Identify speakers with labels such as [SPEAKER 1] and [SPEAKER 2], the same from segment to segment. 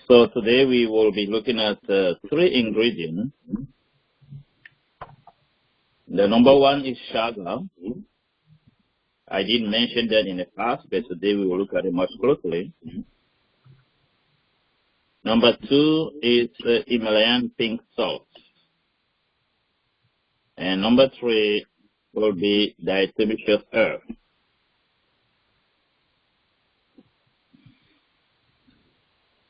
[SPEAKER 1] So today we will be looking at three ingredients. The number one is chaga. I didn't mention that in the past, but today we will look at it much closely. Number two is Himalayan pink salt. And number three will be diatomecious herb.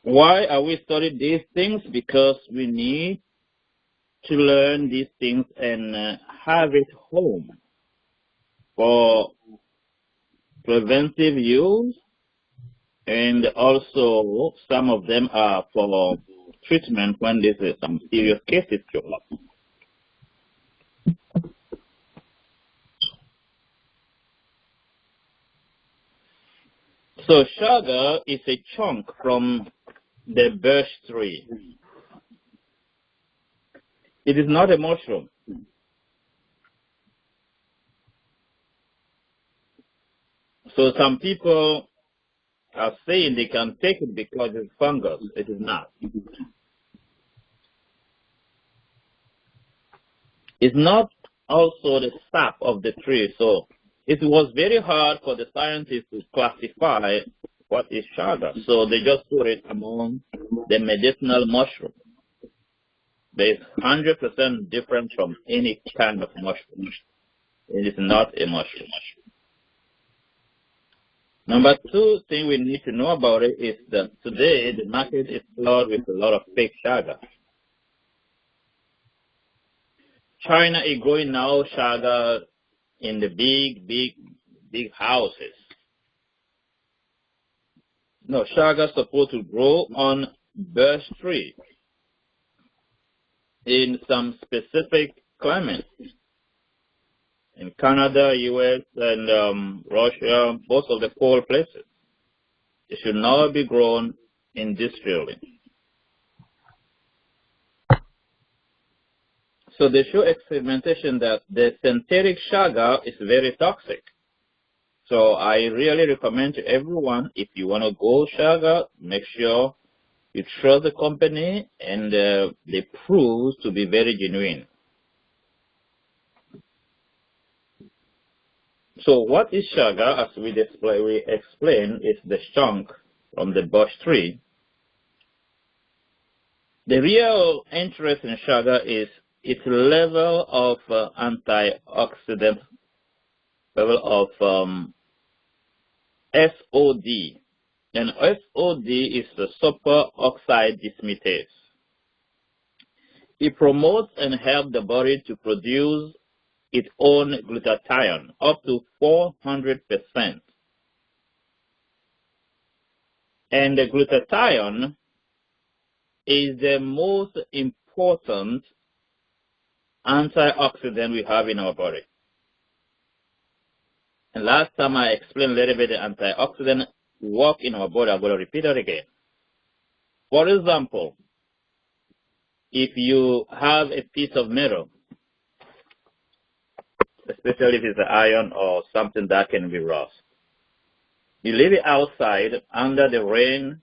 [SPEAKER 1] Why are we studying these things? Because we need to learn these things and have it home for preventive use, and also some of them are for treatment when there's some serious cases show up. So chaga is a chunk from the birch tree. It is not a mushroom. So some people are saying they can take it because it's fungus. It is not. It's not also the sap of the tree. So it was very hard for the scientists to classify what is chaga. So they just put it among the medicinal mushroom. But it's 100% different from any kind of mushroom. It is not a mushroom. Number two thing we need to know about it is that today the market is flooded with a lot of fake chaga. China is growing now chaga in the big houses. No, chaga is supposed to grow on birch tree in some specific climates. In Canada, US, and Russia, most of the cold places. It should not be grown industrially. So they show experimentation that the synthetic chaga is very toxic. So I really recommend to everyone, if you want to go chaga, make sure you trust the company and they prove to be very genuine. So what is chaga? As we explain, is the chunk from the birch tree. The real interest in chaga is its level of antioxidant, level of SOD. And SOD is the superoxide dismutase. It promotes and helps the body to produce its own glutathione up to 400%. And the glutathione is the most important antioxidant we have in our body. And last time I explained a little bit the antioxidant work in our body. I'm going to repeat it again. For example, if you have a piece of metal, especially if it's iron or something that can be rust, you leave it outside under the rain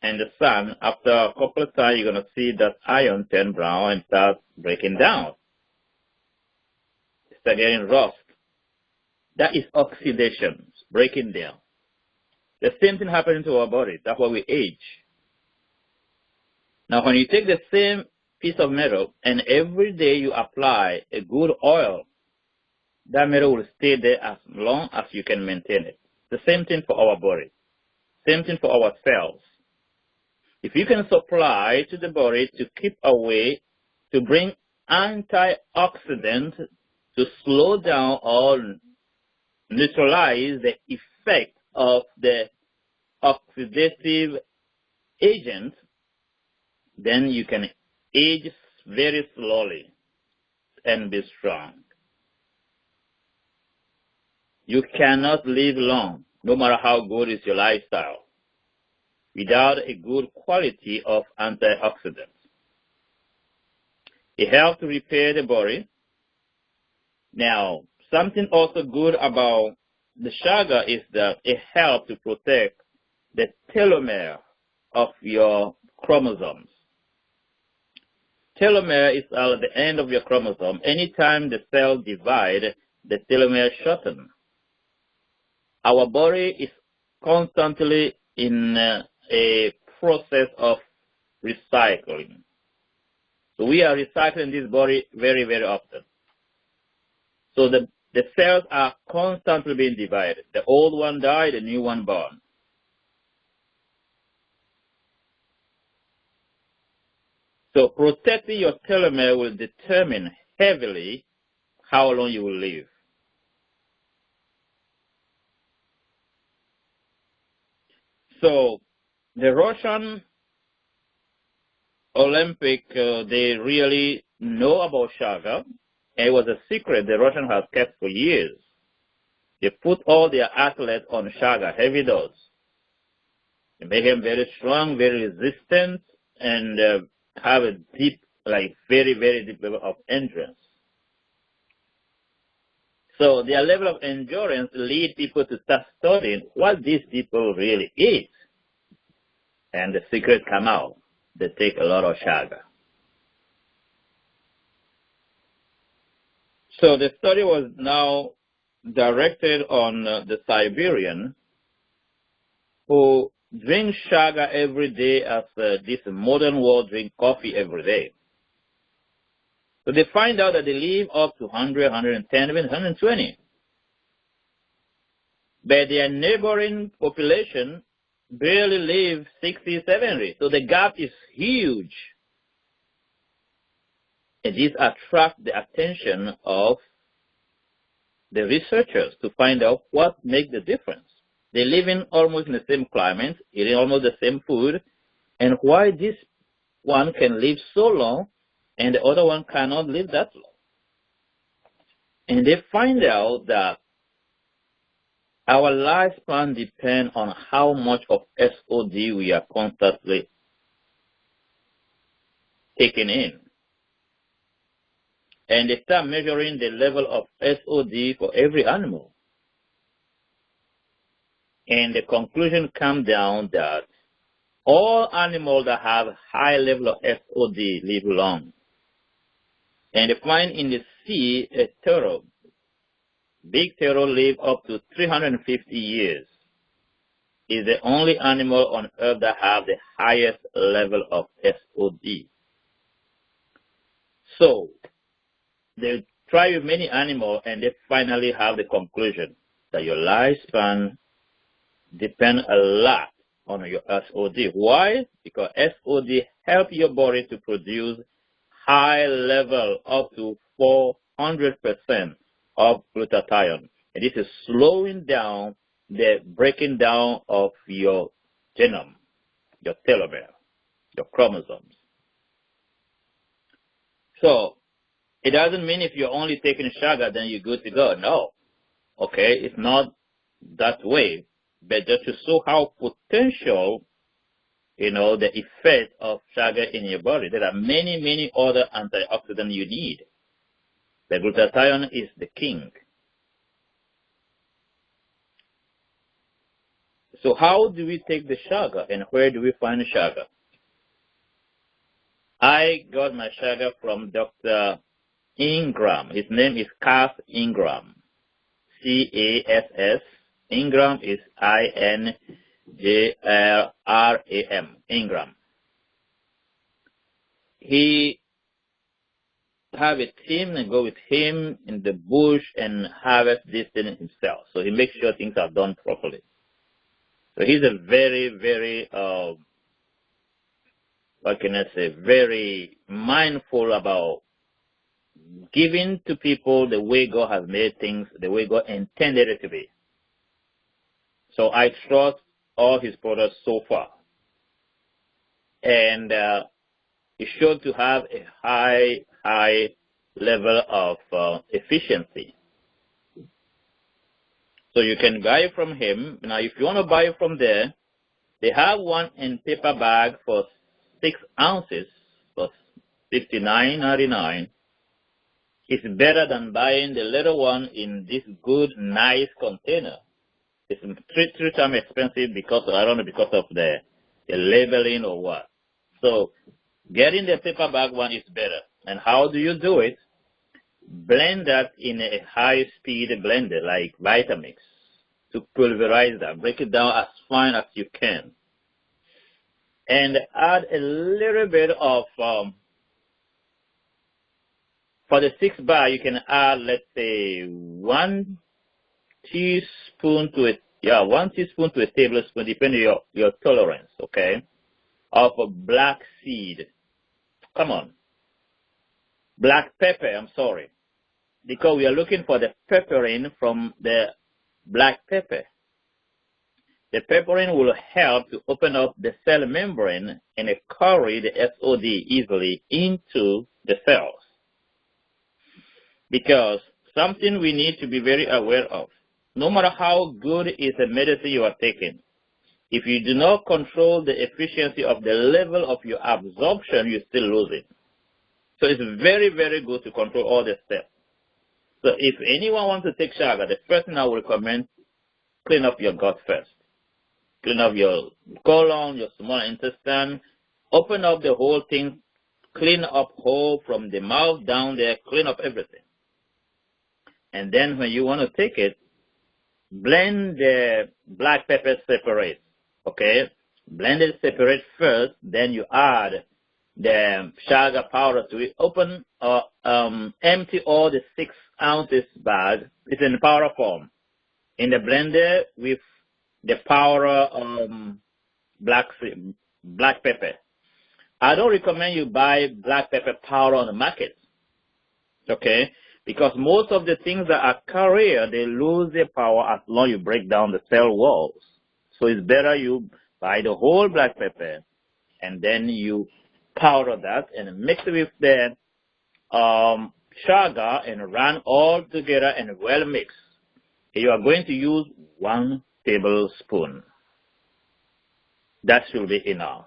[SPEAKER 1] and the sun. After a couple of times, you're going to see that iron turn brown and start breaking down. Start getting rust. That is oxidation, breaking down. The same thing happens to our body. That's why we age. Now, when you take the same piece of metal and every day you apply a good oil, that metal will stay there as long as you can maintain it. The same thing for our body. Same thing for our cells. If you can supply to the body to keep away, to bring antioxidants to slow down or neutralize the effect of the oxidative agent, then you can age very slowly and be strong. You cannot live long, no matter how good is your lifestyle, without a good quality of antioxidants. It helps to repair the body. Now, something also good about the chaga is that it helps to protect the telomere of your chromosomes. Telomere is at the end of your chromosome. Anytime the cell divides, the telomere shortens. Our body is constantly in a process of recycling. So we are recycling this body very, very often. So the cells are constantly being divided. The old one died, the new one born. So protecting your telomere will determine heavily how long you will live. So the Russian Olympic, they really know about Chaga. It was a secret the Russians have kept for years. They put all their athletes on Chaga, heavy dose. They make them very strong, very resistant, and have a deep, like very, very deep level of endurance. So their level of endurance lead people to start studying what these people really eat. And the secret come out. They take a lot of Chaga. So the study was now directed on the Siberian who drink Chaga every day as this modern world drink coffee every day. So they find out that they live up to 100, 110, even 120. But their neighboring population barely live 60, 70. So the gap is huge. And this attracts the attention of the researchers to find out what makes the difference. They live in almost in the same climate, eating almost the same food, and why this one can live so long and the other one cannot live that long. And they find out that our lifespan depends on how much of SOD we are constantly taking in. And they start measuring the level of SOD for every animal. And the conclusion comes down that all animals that have high level of SOD live long. And they find in the sea a turtle. Big turtle live up to 350 years. Is the only animal on earth that have the highest level of SOD. So they try with many animals and they finally have the conclusion that your lifespan depends a lot on your SOD. Why? Because SOD helps your body to produce high level up to 400% of glutathione. And this is slowing down the breaking down of your genome, your telomere, your chromosomes. So it doesn't mean if you're only taking Chaga, then you're good to go. No. Okay, it's not that way. But just to show how potential, the effect of Chaga in your body. There are many, many other antioxidants you need. The glutathione is the king. So how do we take the Chaga and where do we find Chaga? I got my Chaga from Dr. Ingram. His name is Cass Ingram. C-A-S-S. Ingram is I-N-J-R-A-M. Ingram. He have a team and go with him in the bush and harvest this thing himself. So he makes sure things are done properly. So he's a very, very, very mindful about giving to people the way God has made things, the way God intended it to be. So I trust all his products so far. And it's sure to have a high level of efficiency. So you can buy it from him. Now, if you want to buy it from there, they have one in paper bag for 6 ounces for $59.99. It's better than buying the little one in this good, nice container. It's three times expensive because of the the labeling or what. So getting the paper bag one is better. And how do you do it? Blend that in a high-speed blender like Vitamix to pulverize that. Break it down as fine as you can. And add a little bit of, for the 6-bar, you can add, let's say, 1 teaspoon to a tablespoon, depending on your tolerance, okay, of a black seed. Come on. Black pepper, I'm sorry. Because we are looking for the pepperin from the black pepper. The pepperin will help to open up the cell membrane and carry the SOD easily into the cells. Because something we need to be very aware of, no matter how good is the medicine you are taking, if you do not control the efficiency of the level of your absorption, you still lose it. So it's very, very good to control all the steps. So if anyone wants to take Chaga, the first thing I would recommend, clean up your gut first. Clean up your colon, your small intestine, open up the whole thing, clean up whole from the mouth down there, clean up everything. And then when you want to take it, blend the black pepper separate, okay? Blend it separate first, then you add the Chaga powder to it. Empty all the 6 ounces bag. It's in powder form. In the blender with the powder black pepper. I don't recommend you buy black pepper powder on the market, okay? Because most of the things that are carrier, they lose their power as long as you break down the cell walls. So it's better you buy the whole black pepper and then you powder that and mix it with the Chaga and run all together and well mix. You are going to use 1 tablespoon. That should be enough.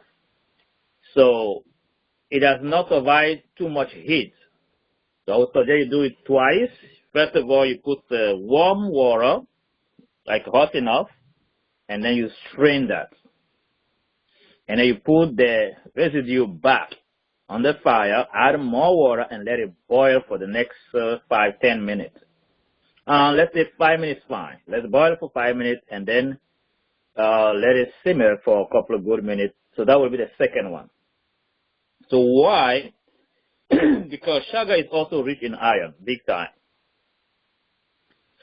[SPEAKER 1] So it does not survive too much heat. So I would suggest you do it twice. First of all, you put warm water, like hot enough, and then you strain that. And then you put the residue back on the fire, add more water, and let it boil for the next 5-10 minutes. Let's say 5 minutes fine. Let's boil for 5 minutes, and then let it simmer for a couple of good minutes. So that will be the second one. So why? Because Chaga is also rich in iron, big time.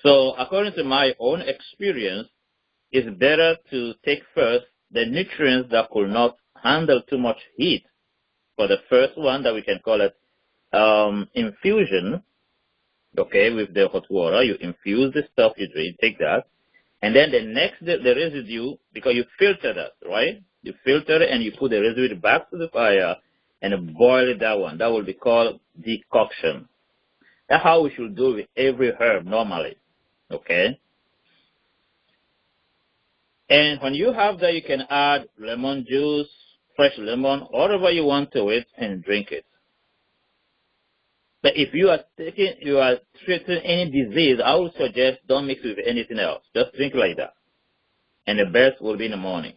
[SPEAKER 1] So according to my own experience, it's better to take first the nutrients that could not handle too much heat. For the first one, that we can call it infusion, okay, with the hot water. You infuse the stuff you drink, take that. And then the next, the residue, because you filter that, right? You filter it and you put the residue back to the fire and boil it, that one. That will be called decoction. That's how we should do with every herb normally, okay? And when you have that, you can add lemon juice, fresh lemon, whatever you want to it, and drink it. But if you are treating any disease, I would suggest don't mix it with anything else. Just drink like that. And the best will be in the morning.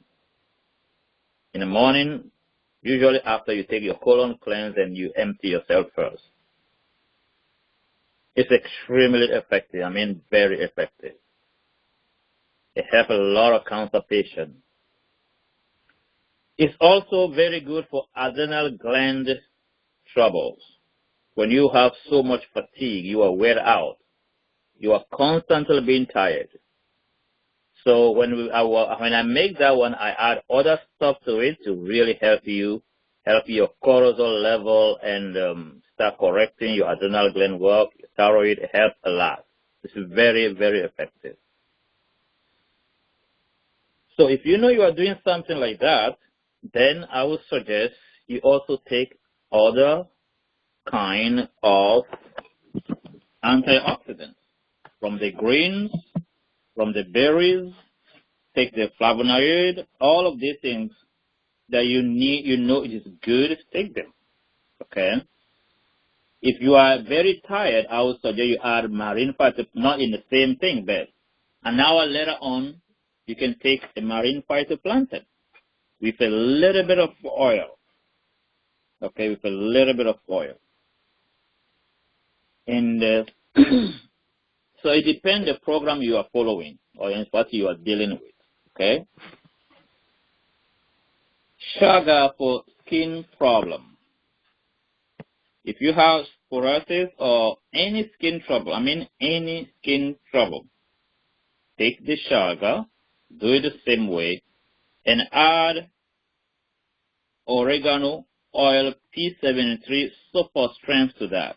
[SPEAKER 1] In the morning, usually after you take your colon cleanse and you empty yourself first. It's extremely effective. I mean, very effective. It helps a lot of cancer patients. It's also very good for adrenal gland troubles. When you have so much fatigue, you are wear out. You are constantly being tired. So when I make that one, I add other stuff to it to really help your cortisol level and start correcting your adrenal gland work, your thyroid. It helps a lot. This is very, very effective. So if you know you are doing something like that, then I would suggest you also take other kind of antioxidants from the greens, from the berries, take the flavonoid, all of these things that you need, you know it is good, take them, okay? If you are very tired, I would suggest you add marine phytoplankton, not in the same thing, but an hour later on, you can take a marine phytoplankton. with a little bit of oil. Okay, with a little bit of oil. And so it depends the program you are following or what you are dealing with. Okay? Chaga for skin problem. If you have psoriasis or any skin trouble, any skin trouble, take the chaga, do it the same way, and add oregano oil P73 super strength to that.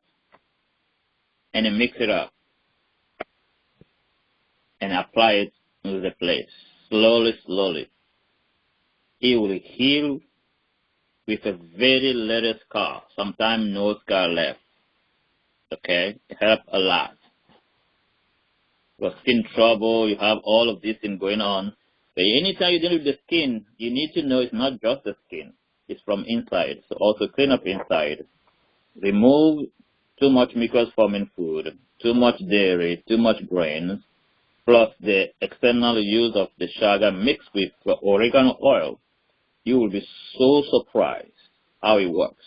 [SPEAKER 1] And then mix it up. And apply it to the place. Slowly, slowly. It will heal with a very little scar. Sometimes no scar left. Okay? It helps a lot. For skin trouble, you have all of this thing going on. But anytime you deal with the skin, you need to know it's not just the skin. It's from inside. So also clean up inside. Remove too much mucus-forming food, too much dairy, too much grains, plus the external use of the chaga mixed with oregano oil. You will be so surprised how it works.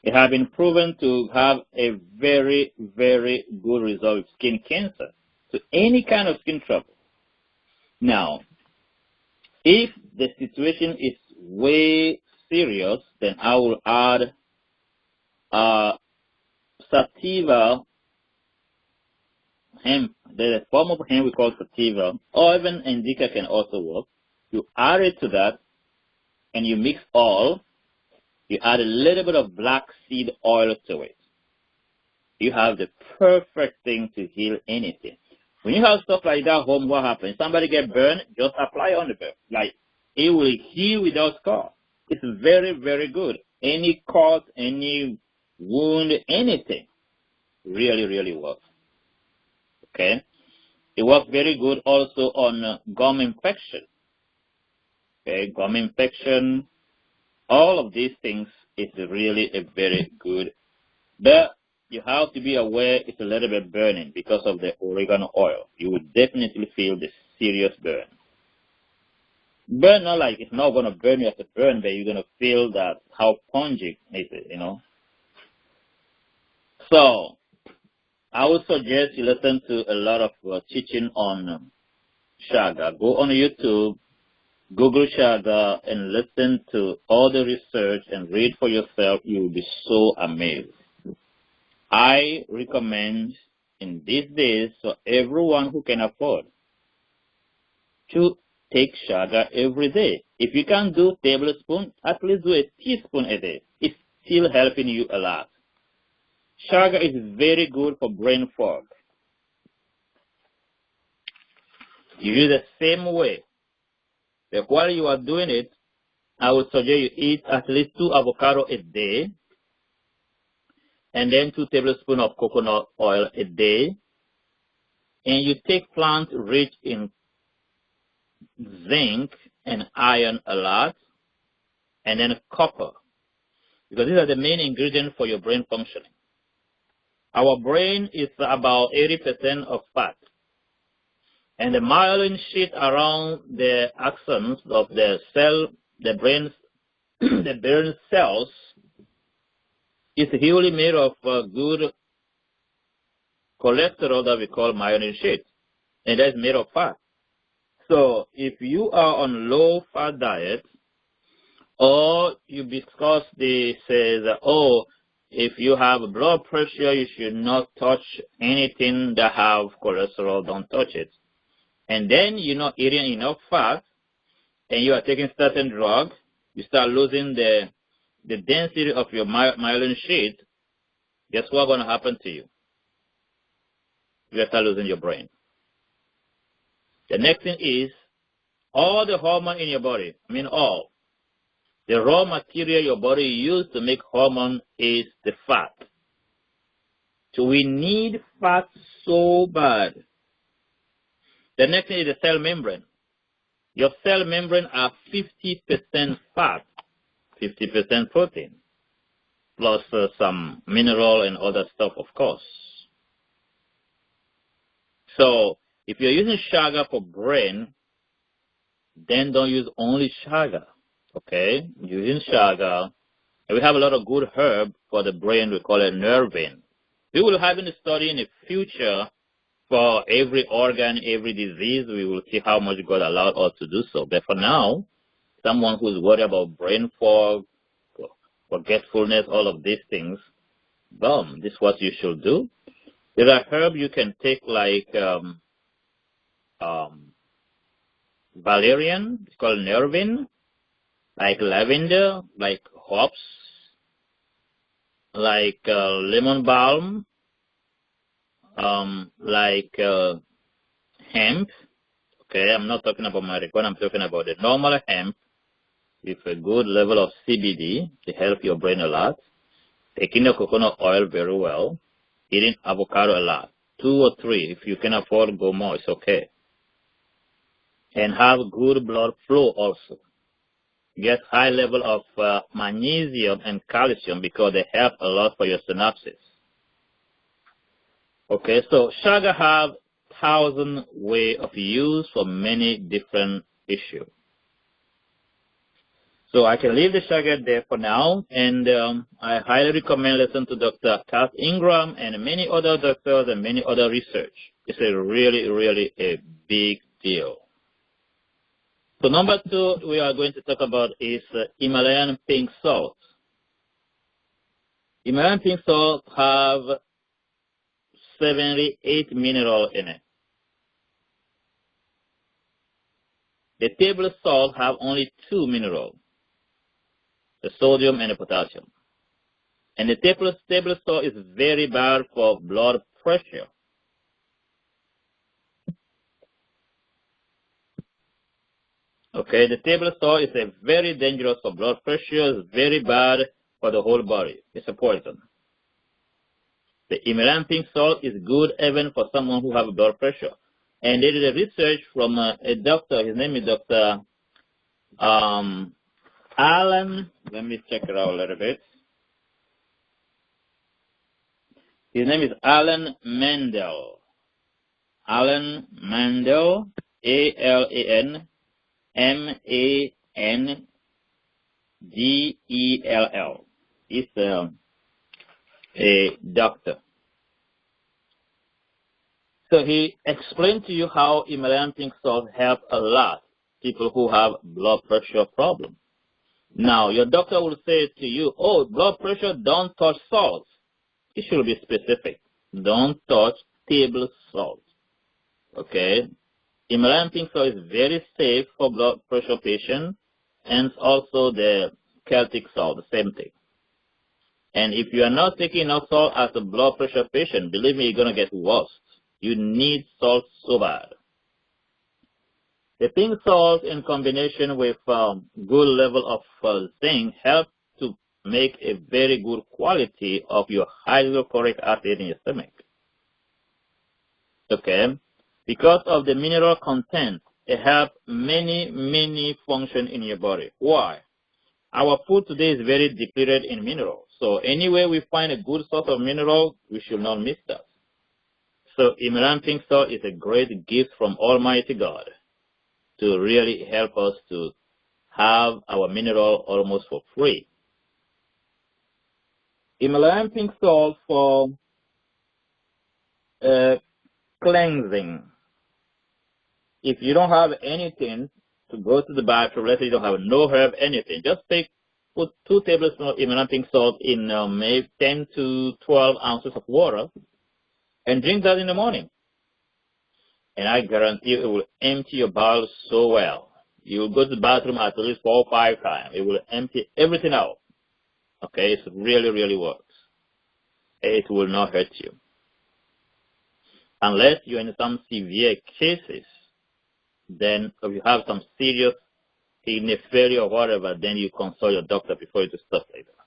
[SPEAKER 1] It has been proven to have a very, very good result with skin cancer, to any kind of skin trouble. Now, if the situation is way serious, then I will add sativa hemp. There's a form of hemp we call sativa, or even indica can also work. You add it to that, and you mix all. You add a little bit of black seed oil to it. You have the perfect thing to heal anything. When you have stuff like that home, what happens? Somebody get burned, just apply on the burn. Like, it will heal without scar. It's very, very good. Any cut, any wound, anything really, really works. Okay? It works very good also on gum infection. Okay, gum infection, all of these things is really a very good. But you have to be aware it's a little bit burning because of the oregano oil. You will definitely feel the serious burn. Burn, not like it's not going to burn you as a burn, but you're going to feel that how pungent is it, you know. So, I would suggest you listen to a lot of teaching on chaga. Go on YouTube, Google chaga, and listen to all the research and read for yourself. You will be so amazed. I recommend in these days for everyone who can afford to take chaga every day. If you can't do tablespoon, at least do a teaspoon a day. It's still helping you a lot. Chaga is very good for brain fog. You use the same way. But while you are doing it, I would suggest you eat at least 2 avocados a day, and then 2 tablespoons of coconut oil a day. And you take plants rich in zinc and iron a lot, and then copper, because these are the main ingredients for your brain functioning. Our brain is about 80% of fat, and the myelin sheet around the axons of the cell, the brain cells, is heavily made of good cholesterol that we call myelin sheet, and that's made of fat. So if you are on low-fat diet, or you discuss says, oh, if you have blood pressure, you should not touch anything that have cholesterol, don't touch it. And then you're not eating enough fat, and you are taking certain drugs, you start losing the density of your myelin sheet. Guess what's going to happen to you? You start losing your brain. The next thing is, all the hormone in your body, all, the raw material your body uses to make hormone is the fat. So we need fat so bad. The next thing is the cell membrane. Your cell membrane are 50% fat, 50% protein, plus some mineral and other stuff, of course. So if you're using chaga for brain, then don't use only chaga. okay, using Chaga. And we have a lot of good herb for the brain. We call it nervine. We will have a study in the future for every organ, every disease. We will see how much God allowed us to do so. But for now, someone who's worried about brain fog, forgetfulness, all of these things, boom, this is what you should do. There are herbs you can take like valerian, it's called nervine, like lavender, like hops, like lemon balm, like hemp. Okay, I'm not talking about marijuana, I'm talking about the normal hemp with a good level of CBD to help your brain a lot. Taking the coconut oil very well. Eating avocado a lot. 2 or 3. If you can afford, go more. It's okay. And have good blood flow also. Get high level of magnesium and calcium because they help a lot for your synapses. Okay, so Chaga have 1,000 way of use for many different issues. So I can leave the Chaga there for now, and I highly recommend listen to Dr. Cass Ingram and many other doctors and many other research. It's a really, really a big deal. So number 2 we are going to talk about is Himalayan pink salt. Himalayan pink salt have 78 minerals in it. The table salt have only 2 minerals, the sodium and the potassium. And the table salt is very bad for blood pressure. Okay, the table salt is a very dangerous for blood pressure. It's very bad for the whole body. It's a poison. The Himalayan pink salt is good even for someone who have blood pressure. And they did a research from a doctor. His name is Dr. Alan. Let me check it out a little bit. His name is Alan Mendel. Alan Mendel, AlanMandel. He's a doctor. So he explained to you how Himalayan pink salt help a lot people who have blood pressure problems. Now, your doctor will say to you, oh, blood pressure, don't touch salt. It should be specific. Don't touch table salt. Okay? Himalayan pink salt is very safe for blood pressure patients, and also the Celtic salt, the same thing. And if you are not taking enough salt as a blood pressure patient, believe me, you're going to get worse. You need salt so bad. The pink salt in combination with good level of zinc help to make a very good quality of your hydrochloric acid in your stomach. Okay? Because of the mineral content, it helps many functions in your body. Why? Our food today is very depleted in minerals. So anywhere we find a good source of mineral, we should not miss that. So Himalayan pink salt is a great gift from Almighty God to really help us to have our mineral almost for free. Himalayan pink salt for cleansing. If you don't have anything to go to the bathroom, let's say you don't have no herb, anything, just put 2 tablespoons of Himalayan pink salt in maybe 10 to 12 ounces of water and drink that in the morning. And I guarantee you it will empty your bowels so well. You will go to the bathroom at least 4 or 5 times. It will empty everything out. Okay, it really works. It will not hurt you. Unless you're in some severe cases, then if you have some serious kidney failure or whatever, then you consult your doctor before you do stuff like that.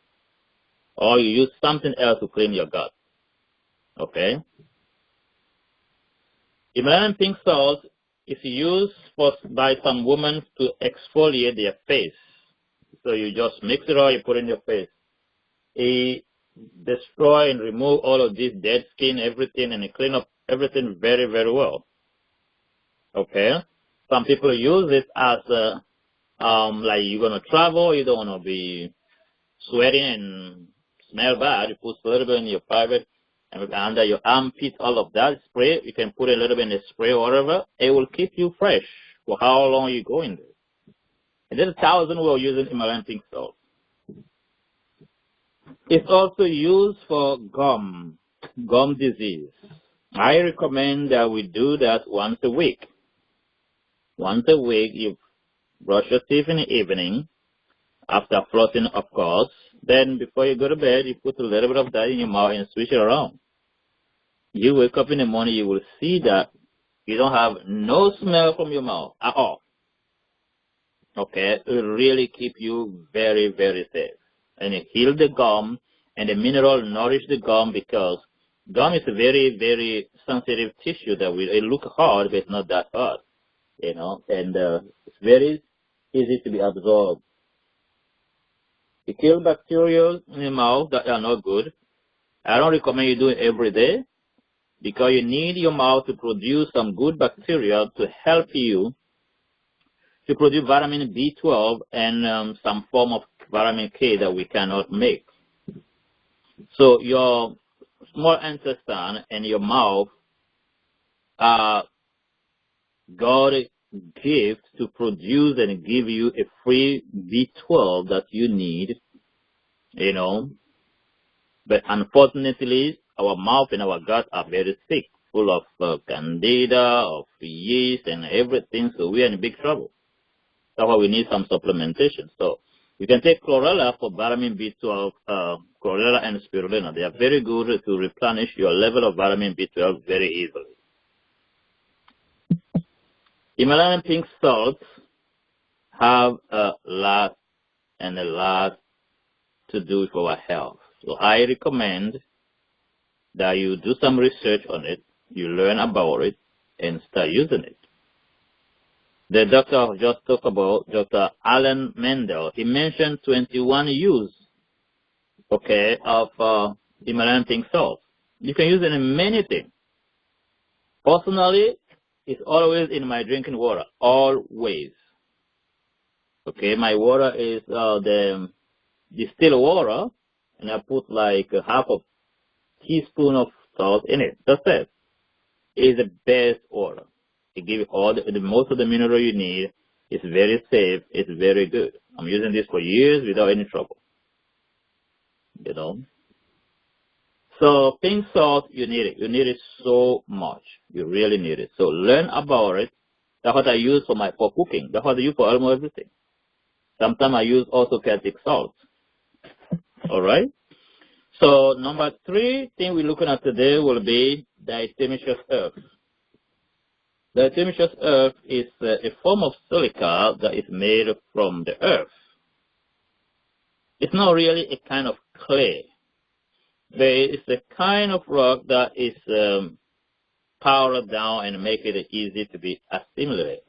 [SPEAKER 1] Or you use something else to clean your gut. Okay? Himalayan pink salt is used by some women to exfoliate their face. So you just mix it all, you put it in your face. It destroy and remove all of this dead skin, everything, and it clean up everything very well. Okay? Some people use it as like you're gonna travel, you don't wanna be sweating and smell bad. You put a little bit in your private and under your armpit, all of that spray. You can put a little bit in the spray or whatever. It will keep you fresh for how long you're going there. And there's 1,000 we're using Himalayan pink salt. It's also used for gum disease. I recommend that we do that once a week. Once a week, you brush your teeth in the evening, after flossing, of course. Then before you go to bed, you put a little bit of that in your mouth and switch it around. You wake up in the morning, you will see that you don't have no smell from your mouth at all. Okay? It will really keep you very, very safe. And it heals the gum, and the mineral nourish the gum, because gum is a very, very sensitive tissue that it look hard, but it's not that hard. You know, and it's very easy to be absorbed. It kills bacteria in the mouth that are not good. I don't recommend you do it every day, because you need your mouth to produce some good bacteria to help you to produce vitamin B12 and some form of vitamin K that we cannot make. So your small intestine and your mouth are God's gift to produce and give you a free B12 that you need, you know. But unfortunately, our mouth and our gut are very sick, full of candida, of yeast, and everything, so we are in big trouble. That's why we need some supplementation. So you can take chlorella for vitamin B12, chlorella and spirulina. They are very good to replenish your level of vitamin B12 very easily. Himalayan pink salts have a lot to do with our health. So I recommend that you do some research on it, you learn about it, and start using it. The doctor just talked about, Dr. Alan Mendel, he mentioned 21 use, okay, of Himalayan pink salt. You can use it in many things. Personally, it's always in my drinking water, always. Okay, my water is the distilled water, and I put like half a teaspoon of salt in it. That's it. It's the best water. It gives you all the most of the mineral you need. It's very safe. It's very good. I'm using this for years without any trouble. You know. So pink salt, you need it. You need it so much. You really need it. So learn about it. That's what I use for cooking. That's what I use for almost everything. Sometimes I use also Celtic salt. All right. So number 3 thing we're looking at today will be diatomecious earth. Diatomecious earth is a form of silica that is made from the earth. It's not really a kind of clay, but it's a kind of rock that is powered down and make it easy to be assimilated.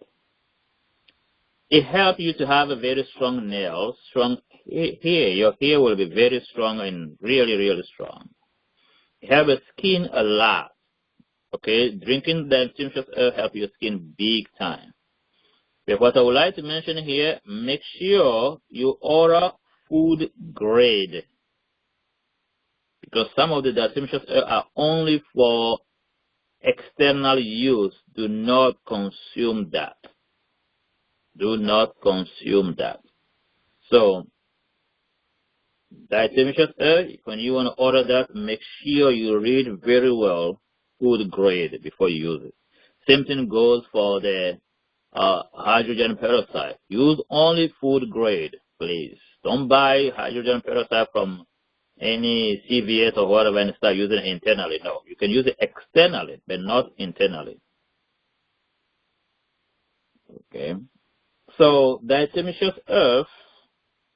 [SPEAKER 1] It helps you to have a very strong nail, strong hair. Your hair will be very strong and really, really strong. It helps your skin a lot. Okay, drinking diatomecious earth helps your skin big time. But what I would like to mention here, make sure you order food grade, because some of the diatomecious earth are only for external use. Do not consume that. Do not consume that. So, diatomecious earth, when you want to order that, make sure you read very well food grade before you use it. Same thing goes for the hydrogen peroxide. Use only food grade, please. Don't buy hydrogen peroxide from any CVS or whatever and start using it internally. No, you can use it externally, but not internally. Okay. So diatomecious earth,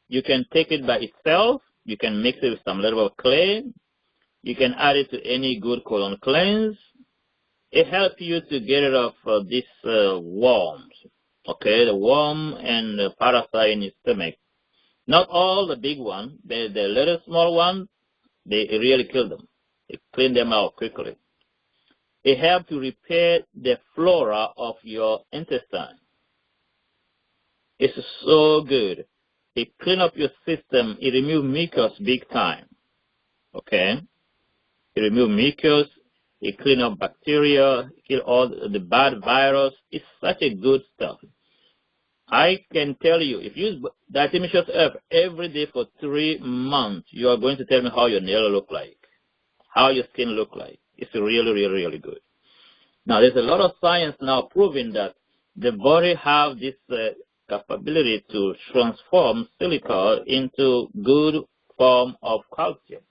[SPEAKER 1] you can take it by itself. You can mix it with some little of clay. You can add it to any good colon cleanse. It helps you to get rid of these worms. Okay, the worm and the parasite in your stomach. Not all the big ones, but the little small ones, they really kill them. They clean them out quickly. It helps to repair the flora of your intestine. It's so good. It clean up your system. It remove mucus big time. Okay? It remove mucus. It clean up bacteria. Kill all the bad virus. It's such a good stuff. I can tell you, if you use diatomecious herb every day for 3 months, you are going to tell me how your nail look like, how your skin look like. It's really, really, really good. Now, there's a lot of science now proving that the body have this capability to transform silica into good form of calcium.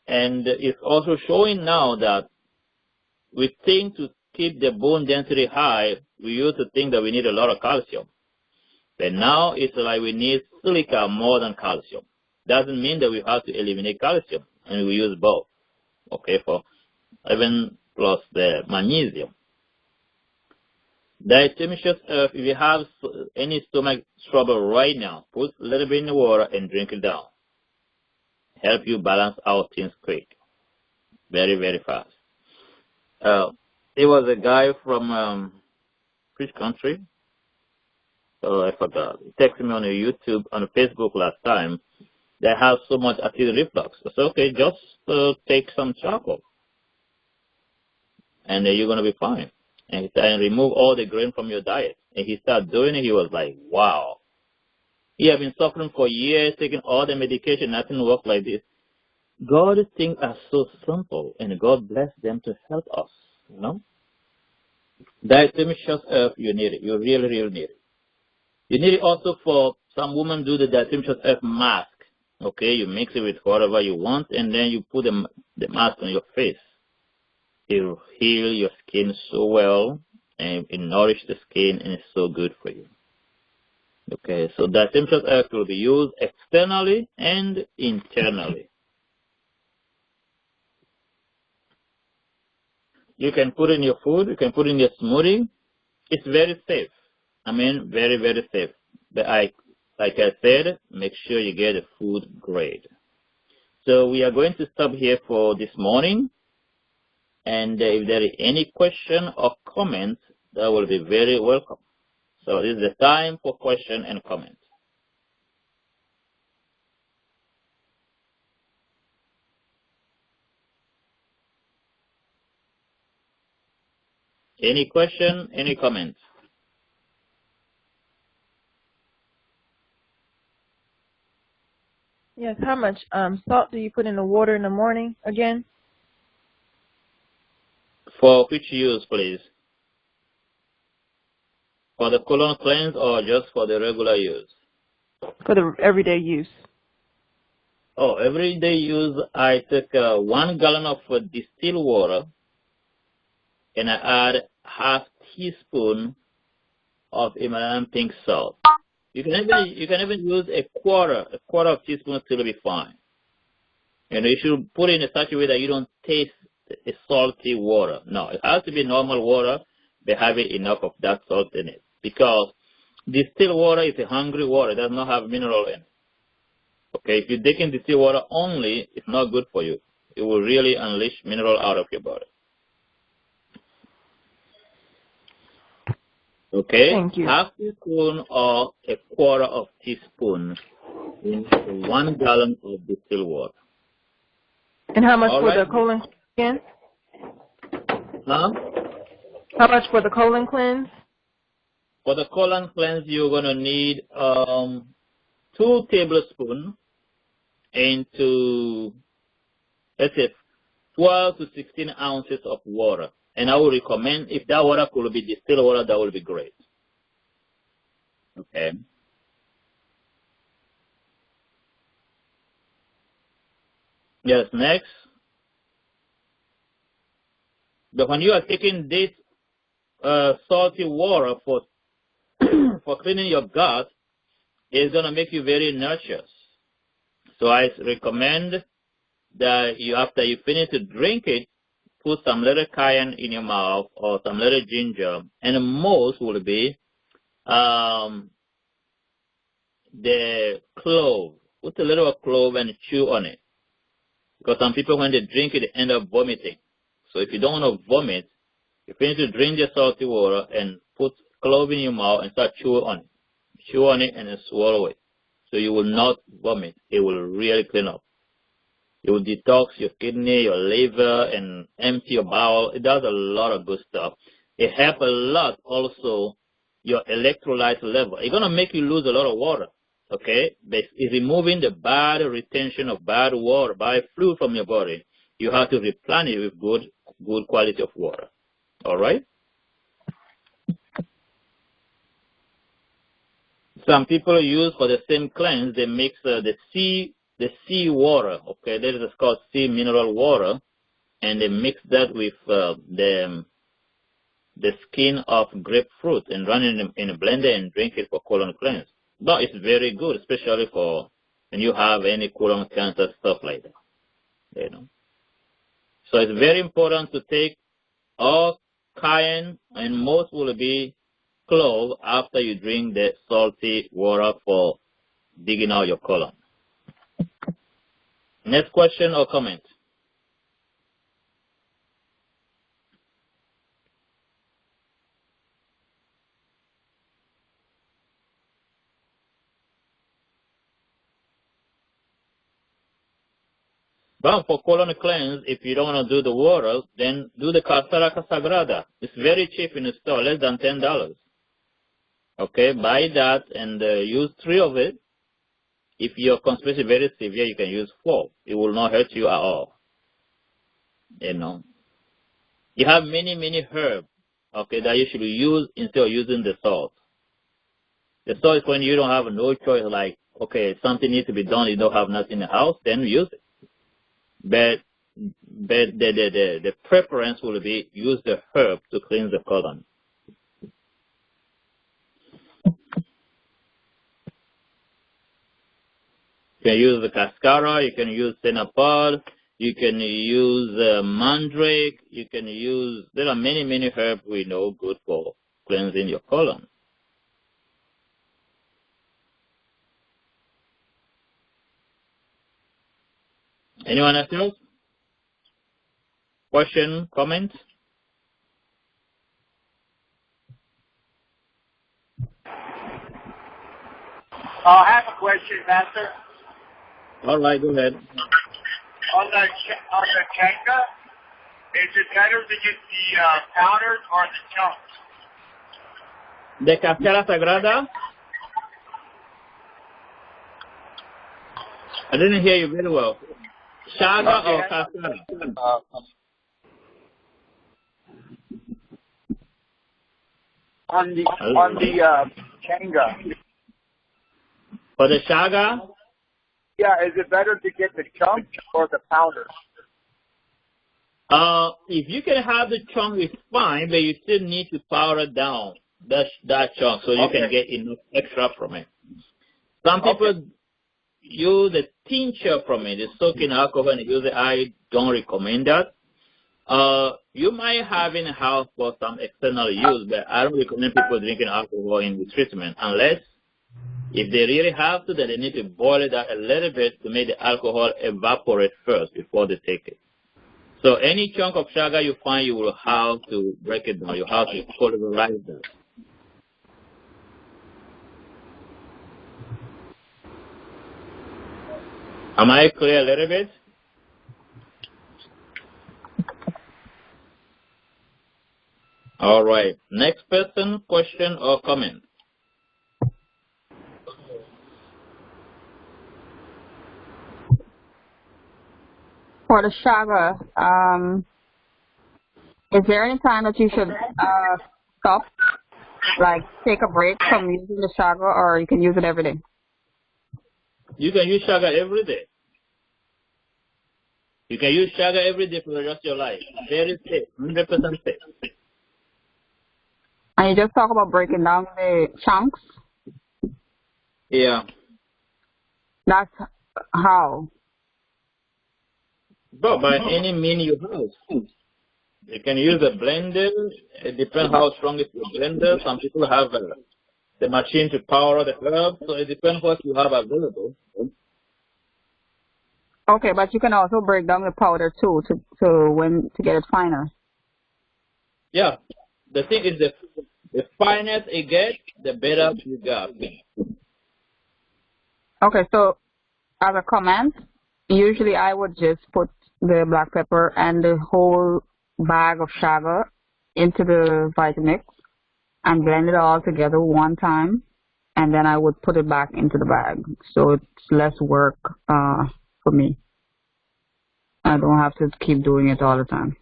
[SPEAKER 1] And it's also showing now that we think to keep the bone density high, we used to think that we need a lot of calcium. But now it's like we need silica more than calcium. Doesn't mean that we have to eliminate calcium, and we use both, okay, for even plus the magnesium. Diatomecious herb, if you have any stomach trouble right now, put a little bit in the water and drink it down. Help you balance out things quick. Very, very fast. There was a guy from which country? Oh, I forgot. He texted me on YouTube, on Facebook last time. They have so much acid reflux. I said, okay, just take some charcoal, and you're going to be fine. And he said, and remove all the grain from your diet. And he started doing it. He was like, wow. He had been suffering for years, taking all the medication. Nothing worked like this. God's things are so simple, and God bless them to help us, you know. Diatomecious herb, you need it. You really, really need it. You need it also for some women do the diatomecious herb mask. Okay, you mix it with whatever you want, and then you put the mask on your face. It will heal your skin so well, and it nourish the skin, and it's so good for you. Okay, so diatomecious herb will be used externally and internally. You can put in your food. You can put in your smoothie. It's very safe. I mean, very, very safe. But like I said, make sure you get a food grade. So we are going to stop here for this morning. And if there is any question or comment, that will be very welcome. So this is the time for question and comment. Any question, any comment?
[SPEAKER 2] Yes, how much salt do you put in the water in the morning again?
[SPEAKER 1] For which use, please? For the colon cleanse or just for the regular use?
[SPEAKER 2] For the everyday use.
[SPEAKER 1] Oh, everyday use, I take 1 gallon of distilled water, and I add half teaspoon of Himalayan pink salt. You can even use a quarter of teaspoon still be fine. And you should put it in such a way that you don't taste a salty water. No, it has to be normal water, but have enough of that salt in it. Because distilled water is a hungry water. It does not have mineral in it. Okay, if you're taking distilled water only, it's not good for you. It will really unleash mineral out of your body. Okay,
[SPEAKER 2] thank you.
[SPEAKER 1] half teaspoon or a quarter of teaspoon in 1 gallon of distilled water.
[SPEAKER 2] And how much for the colon cleanse?
[SPEAKER 1] Huh?
[SPEAKER 2] How much for the colon cleanse?
[SPEAKER 1] For the colon cleanse, you're going to need 2 tablespoons into, let's say, 12 to 16 ounces of water. And I would recommend, if that water could be distilled water, that would be great. Okay. Yes, next. But when you are taking this salty water for for cleaning your gut, it's going to make you very nauseous. So I recommend that you, after you finish to drink it, put some little cayenne in your mouth or some little ginger, and most will be the clove. Put a little clove and chew on it. Because some people, when they drink it, they end up vomiting. So if you don't want to vomit, you finish to drink the salty water and put clove in your mouth and start chewing on it. chew on it, and then swallow it. So you will not vomit. It will really clean up. It will detox your kidney, your liver, and empty your bowel. It does a lot of good stuff. It helps a lot also your electrolyte level. It's going to make you lose a lot of water, okay? But it's removing the bad retention of bad water, bad fluid from your body. You have to replenish it with good quality of water, all right? Some people use for the same cleanse, they mix the sea water, okay? That is called sea mineral water, and they mix that with the skin of grapefruit and run it in a blender and drink it for colon cleanse. But it's very good, especially for when you have any colon cancer, stuff like that. You know. So it's very important to take all cayenne, and most will be clove after you drink the salty water for digging out your colon. Next question or comment? But for colon cleanse, if you don't want to do the water, then do the Cascara Sagrada. It's very cheap in the store, less than $10. Okay, buy that and use 3 of it. If your constipation is very severe, you can use 4. It will not hurt you at all. You know. You have many herbs, okay, that you should use instead of using the salt. The salt is when you don't have no choice, like, okay, something needs to be done, you don't have nothing in the house, then use it. But the preference will be use the herb to cleanse the colon. You can use the cascara, you can use senapal, you can use mandrake, you can use, there are many herbs we know good for cleansing your colon. Anyone else? Question, comment?
[SPEAKER 3] I have a question, Master.
[SPEAKER 1] All right, go ahead.
[SPEAKER 3] On the Chaga, is it better to get the powders or the chunks?
[SPEAKER 1] The Cascara Sagrada? I didn't hear you very well. Chaga or Cascara?
[SPEAKER 3] On the Chaga.
[SPEAKER 1] For the Chaga?
[SPEAKER 3] Yeah, is it better to get the chunks or the powders?
[SPEAKER 1] If you can have the chunk, it's fine, but you still need to powder down that chunk so you can get enough extra from it. Some people use the tincture from it, they soak in alcohol and use it. I don't recommend that. You might have in the house for some external use, but I don't recommend people drinking alcohol in the treatment unless if they really have to, then they need to boil it out a little bit to make the alcohol evaporate first before they take it. So any chunk of chaga you find, you will have to break it down. You have to pulverize that. Am I clear a little bit? All right. Next person, question or comment?
[SPEAKER 4] For the chaga, is there any time that you should stop, like take a break from using the chaga, or you can use it every day?
[SPEAKER 1] You can use chaga every day. You can use chaga every day for the rest of your life. Very safe, 100% safe.
[SPEAKER 4] And you just talk about breaking down the chunks?
[SPEAKER 1] Yeah.
[SPEAKER 4] That's how?
[SPEAKER 1] But by any means you have. You can use a blender. It depends how strong is your blender. Some people have the machine to power the herb, so it depends what you have available.
[SPEAKER 4] Okay, but you can also break down the powder too to get it finer.
[SPEAKER 1] Yeah. The thing is The finer it gets, the better you got.
[SPEAKER 4] Okay, so as a comment, usually I would just put the black pepper and the whole bag of Chaga into the Vitamix and blend it all together one time, and then I would put it back into the bag. So it's less work for me. I don't have to keep doing it all the time.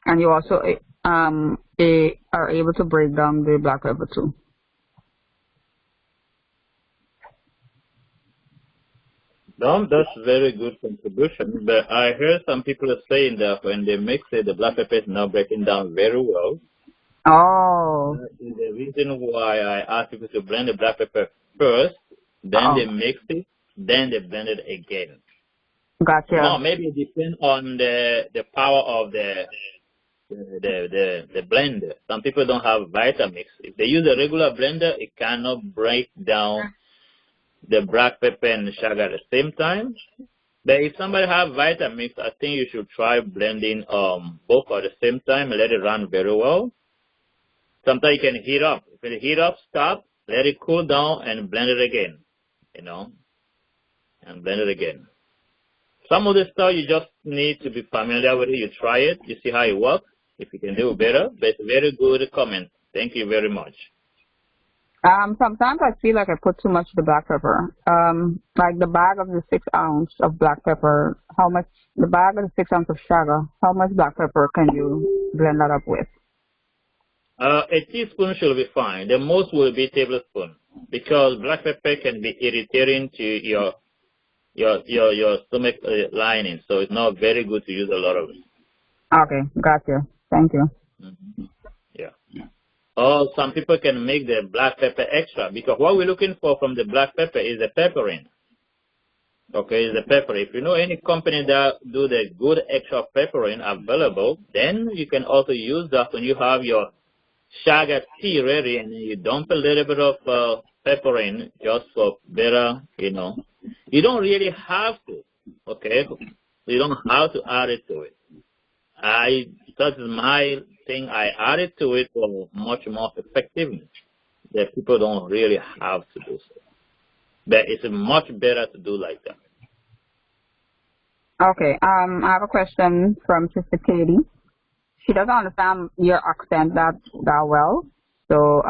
[SPEAKER 4] And you also are able to break down the black pepper too.
[SPEAKER 1] No, that's very good contribution. But I heard some people saying that when they mix it, the black pepper is not breaking down very well.
[SPEAKER 4] Oh.
[SPEAKER 1] That is the reason why I ask people to blend the black pepper first, then they mix it, then they blend it again.
[SPEAKER 4] Gotcha.
[SPEAKER 1] No, maybe it depends on the power of the blender. Some people don't have Vitamix. If they use a regular blender, it cannot break down the black pepper and the Chaga at the same time. But if somebody have Vitamix, I think you should try blending both at the same time and let it run very well. Sometimes you can heat up. If it heat up, stop, let it cool down, and blend it again. And blend it again. Some of the stuff you just need to be familiar with it. You try it, you see how it works. If you can do better, but it's very good comment. Thank you very much.
[SPEAKER 4] Sometimes I feel like I put too much of the black pepper. Like the bag of the 6 ounce of black pepper, the bag of the 6 ounce of Chaga, how much black pepper can you blend that up with?
[SPEAKER 1] A teaspoon should be fine. The most will be tablespoon because black pepper can be irritating to your stomach lining, so it's not very good to use a lot of it.
[SPEAKER 4] Okay, gotcha. Thank you.
[SPEAKER 1] Mm-hmm. Yeah. Or some people can make the black pepper extra because what we're looking for from the black pepper is the pepperine. Okay, is the pepper. If you know any company that do the good extra pepperine available, then you can also use that when you have your Chaga tea ready and you dump a little bit of pepperine just for better, You don't really have to, okay? You don't have to add it to it. That is my thing. I added to it for much more effectiveness. That people don't really have to do so. But it's much better to do like that.
[SPEAKER 4] Okay. I have a question from Sister Katie. She doesn't understand your accent that well. So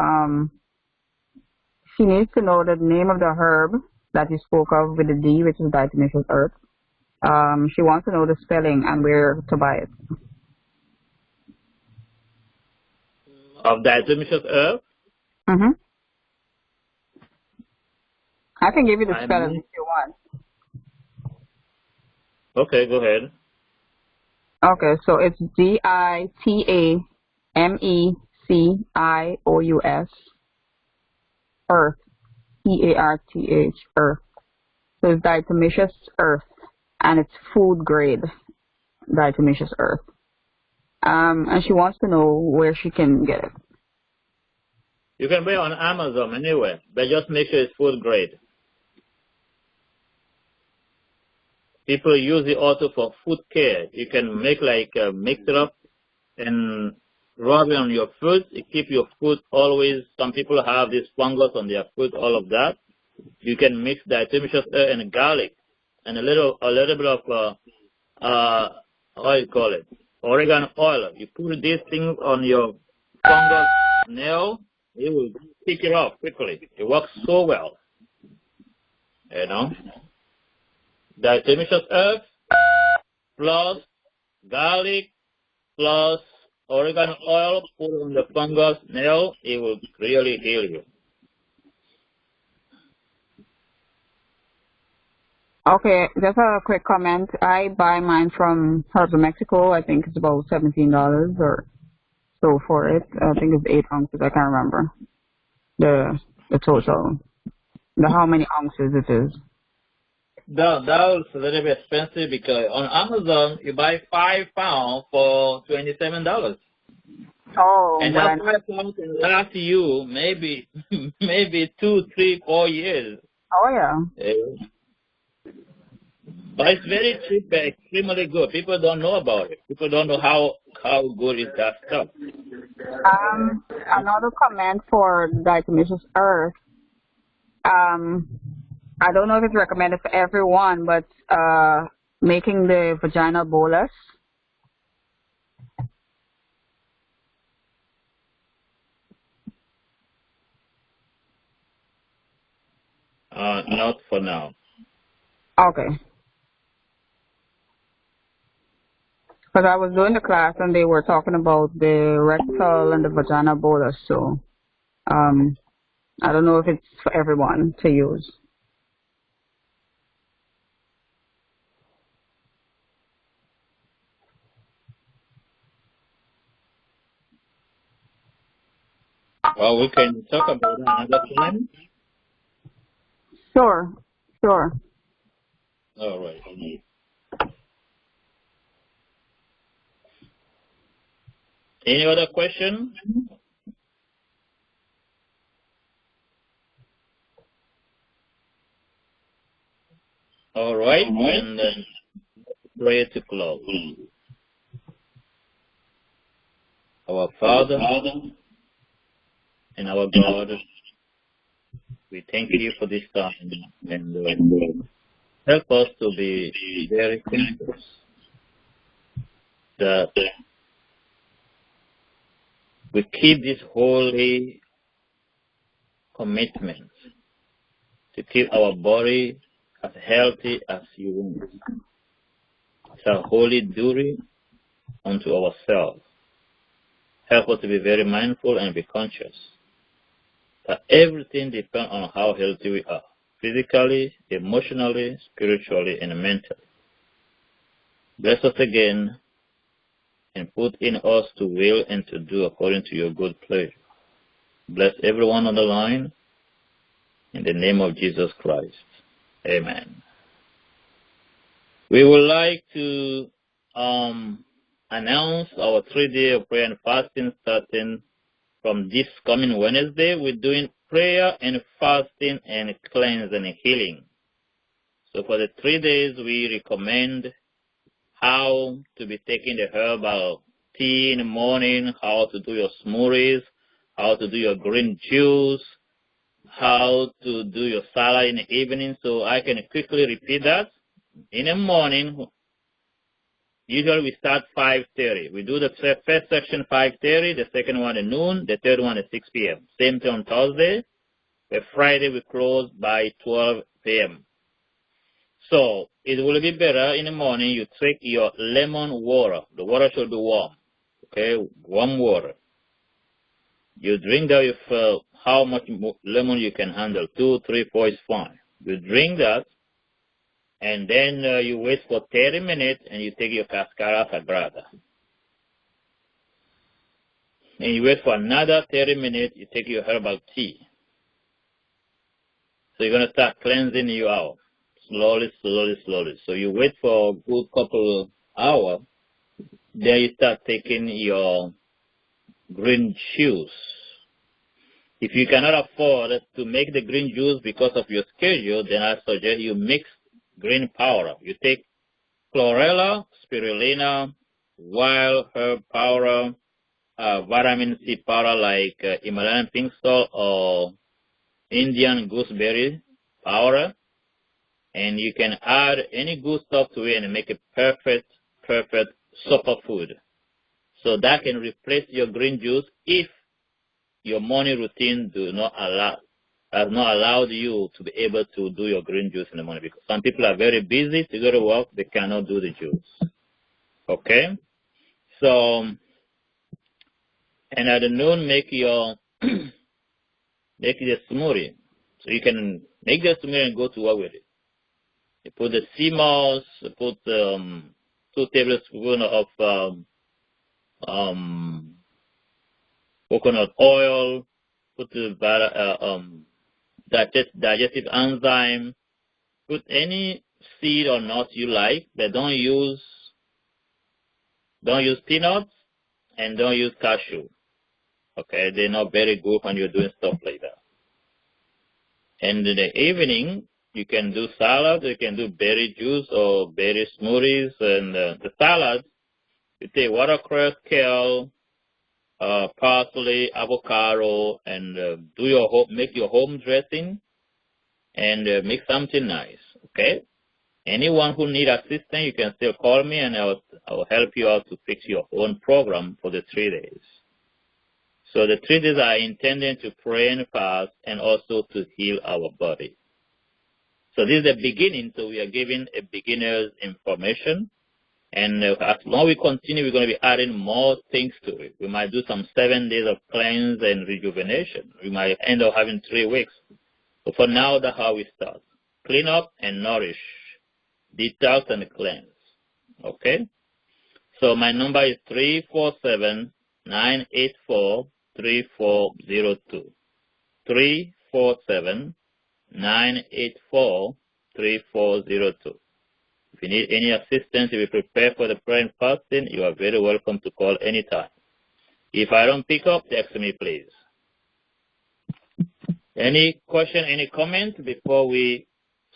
[SPEAKER 4] she needs to know the name of the herb that you spoke of with the D, which is diatomecious earth. She wants to know the spelling and where to buy it.
[SPEAKER 1] Of diatomecious herb?
[SPEAKER 4] Mm-hmm. I can give you the spelling if you want.
[SPEAKER 1] Okay, go ahead.
[SPEAKER 4] Okay, so it's diatomecious, earth, earth. Earth. So it's diatomecious earth, and it's food grade diatomecious earth. And she wants to know where she can get it.
[SPEAKER 1] You can buy it on Amazon anywhere, but just make sure it's food grade. People use it also for food care. You can make mix it up and rub it on your food. It keeps your food always. Some people have this fungus on their food, all of that. You can mix diatomecious earth and garlic and a little bit of what you call it, oregano oil. You put these things on your fungus nail, it will pick it off quickly. It works so well. Diatomecious earth plus garlic plus oregano oil, put on the fungus nail, it will really heal you.
[SPEAKER 4] Okay, just a quick comment. I buy mine from Herbs of Mexico. I think it's about $17 or so for it. I think it's 8 ounces. I can't remember the total, how many ounces it is.
[SPEAKER 1] That was a little bit expensive because on Amazon you buy 5 pounds for $27.
[SPEAKER 4] Oh,
[SPEAKER 1] and that 5 pounds can last you maybe 2, 3, 4 years.
[SPEAKER 4] Oh yeah.
[SPEAKER 1] But it's very cheap but extremely good. People don't know about it. People don't know how good is that stuff.
[SPEAKER 4] Another comment for diatomecious earth. I don't know if it's recommended for everyone, but making the vaginal bolus.
[SPEAKER 1] Not for now.
[SPEAKER 4] Okay. Because I was doing the class and they were talking about the rectal and the vaginal bolus, so I don't know if it's for everyone to use.
[SPEAKER 1] Well, we can talk about another time.
[SPEAKER 4] Sure, sure.
[SPEAKER 1] All right. Any other question? All right, and then pray to close. Our Father and our God, we thank you for this time, and help us to be very conscious that we keep this holy commitment to keep our body as healthy as you want. It's a holy duty unto ourselves. Help us to be very mindful and be conscious that everything depends on how healthy we are, physically, emotionally, spiritually, and mentally. Bless us again and put in us to will and to do according to your good pleasure. Bless everyone on the line in the name of Jesus Christ. Amen. We would like to announce our 3-day of prayer and fasting starting from this coming Wednesday. We're doing prayer and fasting and cleanse and healing. So for the 3 days, we recommend how to be taking the herbal tea in the morning, how to do your smoothies, how to do your green juice, how to do your salad in the evening. So I can quickly repeat that. In the morning, usually we start 5:30. We do the first section 5:30, the second one at noon, the third one at 6 p.m. Same thing on Thursday. But Friday we close by 12 p.m. So it will be better in the morning you take your lemon water. The water should be warm. Okay, warm water. You drink that with how much lemon you can handle. 2, 3, 4 is fine. You drink that, and then you wait for 30 minutes, and you take your cascara sagrada. And you wait for another 30 minutes, you take your herbal tea. So you're going to start cleansing you out. Slowly, slowly, slowly. So you wait for a good couple of hours, then you start taking your green juice. If you cannot afford to make the green juice because of your schedule, then I suggest you mix green powder. You take chlorella, spirulina, wild herb powder, vitamin C powder like Himalayan pink salt or Indian gooseberry powder, and you can add any good stuff to it and make a perfect superfood. So that can replace your green juice if your morning routine has not allowed you to be able to do your green juice in the morning, because some people are very busy to go to work, they cannot do the juice. Okay? So, and at the noon, make your make the smoothie. So you can make the smoothie and go to work with it. You put the sea moss, you put 2 tablespoons of coconut oil, put the digestive enzyme, put any seed or nut you like, but don't use peanuts and don't use cashew. Okay, they're not very good when you're doing stuff like that. And in the evening, you can do salad, you can do berry juice or berry smoothies, and the salad, you take watercress, kale, parsley, avocado, and make your home dressing and make something nice. Okay. Anyone who needs assistance, you can still call me, and I'll help you out to fix your own program for the 3 days. So the 3 days are intended to pray and fast, and also to heal our body. So this is the beginning. So we are giving a beginner's information. And as long as we continue, we're going to be adding more things to it. We might do some 7 days of cleanse and rejuvenation. We might end up having 3 weeks. But for now, that's how we start. Clean up and nourish. Detox and cleanse. Okay? So my number is 347-984-3402. 347-984-3402. If you need any assistance, if you prepare for the prayer and fasting, you are very welcome to call anytime. If I don't pick up, text me, please. Any question, any comment before we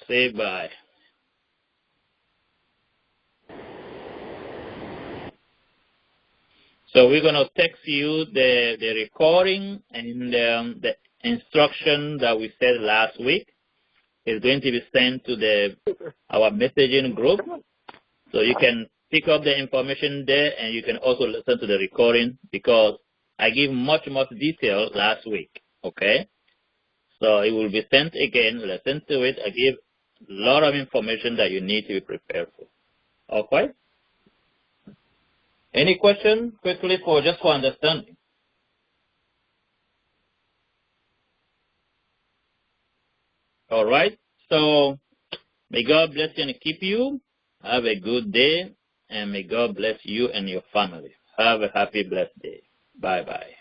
[SPEAKER 1] say bye? So we're going to text you the recording and the instruction that we said last week. Is going to be sent to our messaging group. So you can pick up the information there, and you can also listen to the recording, because I give much detail last week. Okay? So it will be sent again. Listen to it. I give a lot of information that you need to be prepared for. Okay? Any question quickly for understanding? All right. So may God bless you and keep you. Have a good day, and may God bless you and your family. Have a happy, blessed day. Bye-bye.